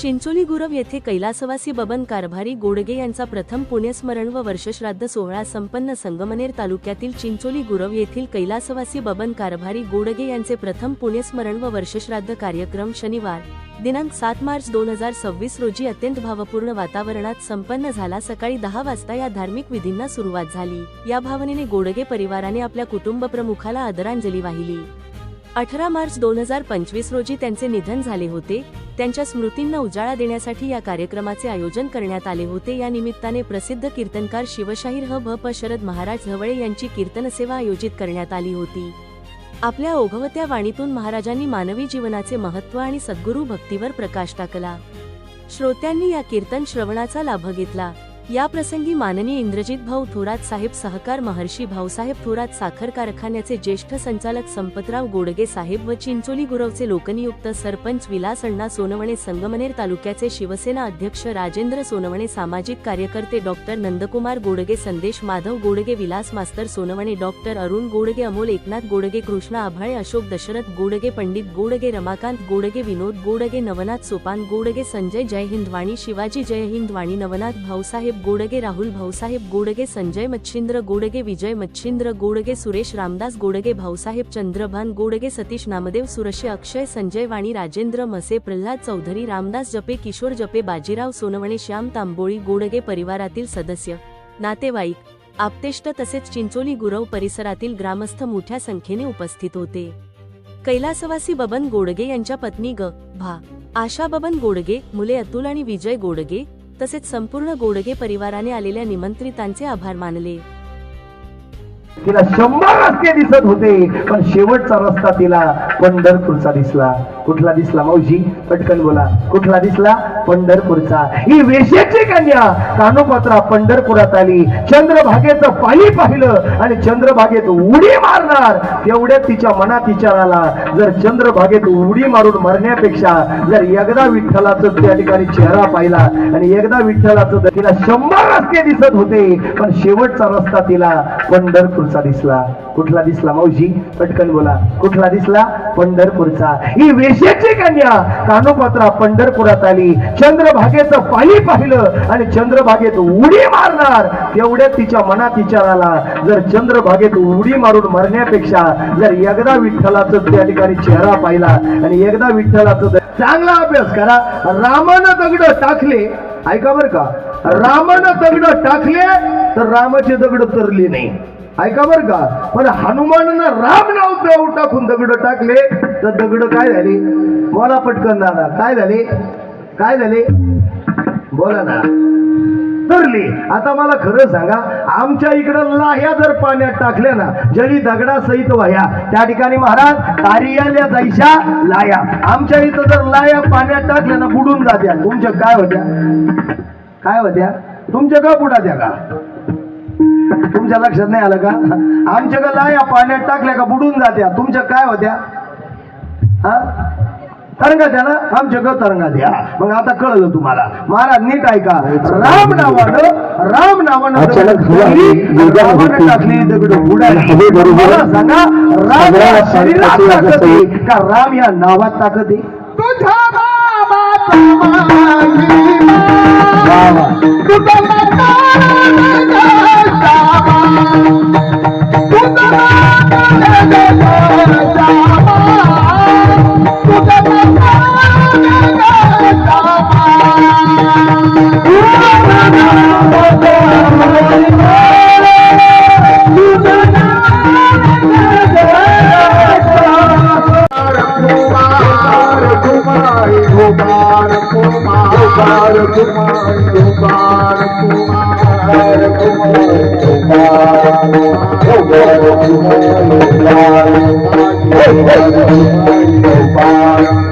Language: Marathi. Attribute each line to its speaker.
Speaker 1: चिंचोली गुरव येथे कैलासवासी बबन कारभारी गोडगे यांचा प्रथम पुण्यस्मरण व वर्षश्राद्ध सोहळा संपन्न. संगमनेर तालुक्यातील चिंचोली गुरव येथील कैलासवासी बबन कारभारी गोडगे यांचे प्रथम पुण्यस्मरण व वर्षश्राद्ध कार्यक्रम शनिवार दिनांक 7 मार्च 2026 रोजी अत्यंत भावपूर्ण वातावरणात संपन्न झाला. सकाळी 10 वाजता या धार्मिक विधींना सुरुवात झाली. या भावनेने गोडगे परिवाराने आपल्या कुटुंब प्रमुखाला आदरांजली वाहिली. 18 मार्च 2025 रोजी त्यांचे निधन झाले होते. त्यांच्या स्मृतींना उजाळा देण्यासाठी या कार्यक्रमाचे आयोजन करण्यात आले होते. या निमित्ताने प्रसिद्ध कीर्तनकार शिवशाहीर ह.भ.प. शरद महाराज झवळे यांची कीर्तनसेवा आयोजित करण्यात आली होती. आपल्या ओघवत्या वाणीतून महाराजांनी मानवी जीवनाचे महत्त्व आणि सद्गुरू भक्तीवर प्रकाश टाकला. श्रोत्यांनी या कीर्तन श्रवणाचा लाभ घेतला. या प्रसंगी माननीय इंद्रजित भाऊ थोरात साहेब, सहकार महर्षी भाऊसाहेब थोरात, साखर कारखान्याचे ज्येष्ठ संचालक संपतराव गोडगे साहेब व चिंचोली गुरवचे लोकनियुक्त सरपंच विलास अण्णा सोनवणे, संगमनेर तालुक्याचे शिवसेना अध्यक्ष राजेंद्र सोनवणे, सामाजिक कार्यकर्ते डॉक्टर नंदकुमार गोडगे, संदेश माधव गोडगे, विलास मास्तर सोनवणे, डॉक्टर अरुण गोडगे, अमोल एकनाथ गोडगे, कृष्णा आभाळे, अशोक दशरथ गोडगे, पंडित गोडगे, रमाकांत गोडगे, विनोद गोडगे, नवनाथ सोपान गोडगे, संजय जय हिंदवाणी, शिवाजी जय हिंदवाणी, नवनाथ भाऊसाहेब गोडगे, राहुल भाऊसाहेब गोडगे, संजय मच्छिंद्र गोडगे, विजय मच्छिंद्र गोडगे, सुरेश रामदास गोडगे, भाऊसाहेब चंद्रभान गोडगे, सतीश नामदेव सुरशे, अक्षय संजय वाणी, राजेंद्र मसे, प्रल्हाद चौधरी, रामदास जपे, किशोर जपे, बाजीराव सोनवणे, श्याम तांबोळी गोडगे, परिवारातील सदस्य, नातेवाईक, आप्तेष्ट तसेच चिंचोली गुरव परिसरातील ग्रामस्थ मोठ्या संख्येने उपस्थित होते. कैलासवासी बबन गोडगे यांच्या पत्नी भा. आशा बबन गोडगे, मुले अतुल आणि विजय गोडगे तसेच संपूर्ण गोडगे परिवाराने आलेल्या निमंत्रितांचे आभार मानले.
Speaker 2: तिला 100 रस्ते दिसत होते, पण शेवटचा रस्ता तिला पंढरपूरचा दिसला. कुठला दिसला मावशी? पटकन बोला. कुठला दिसला? पंढरपूरचा. ही वेश्याची कन्या कानोपात्रा पंढरपुरात आली. चंद्रभागेचं पाणी पाहिलं आणि चंद्रभागेत उडी मारणार तेवढ्यात तिच्या मनात विचार आला, जर चंद्रभागेत उडी मारून मरण्यापेक्षा जर एकदा विठ्ठलाचं त्या ठिकाणी चेहरा पाहिला आणि एकदा विठ्ठलाचं, तिला 100 रस्ते दिसत होते, पण शेवटचा रस्ता तिला पंढरपूरचा दिसला. कुठला दिसला मावशी? पटकन बोला. कुठला दिसला? पंढरपूरचा. ही वेश्याची कन्या कानोपात्रा पंढरपुरात आली. चंद्रभागेचं पाणी पाहिलं आणि चंद्रभागेत उडी मारणार तेवढ्यात तिच्या मनात विचार आला, जर चंद्रभागेत उडी मारून मरण्यापेक्षा जर एकदा विठ्ठलाचं त्या ठिकाणी चेहरा पाहिला आणि एकदा विठ्ठलाचं. चांगला अभ्यास करा. रामानं दगड टाकले, ऐका बर का, रामानं दगड टाकले तर रामाचे दगड तरले नाही, ऐका बर का. पण हनुमानानं राम नाव टाकून दगड टाकले तर दगड काय झाले? बोला पटकन दादा, काय झाले? काय झाले? बोला ना. तरली. आता मला खरं सांगा, आमच्या इकडं लाह्या जर पाण्यात टाकल्या ना, जळी दगडा सहित वाह्या, त्या ठिकाणी महाराज कार्यालया जायच्या लाया. आमच्या इथं जर लाया पाण्यात टाकल्या ना बुडून जात्या. तुमच्या काय होत्या? काय होत्या? तुमच्या का बुडात्या का? तुमच्या लक्षात नाही आलं का? आमच्या का लाया पाण्यात टाकल्या का बुडून जात्या. तुमच्या काय होत्या? हा, तरंगा द्या ना. आमच्या ग तरंगा द्या. मग आता कळलं तुम्हाला. महाराज नीट ऐका. राम नावानं टाकली दगड बुडायला. सांगा, राम या शरीरात ताकद आहे का राम या नावात ताकद आहे?
Speaker 3: Hey,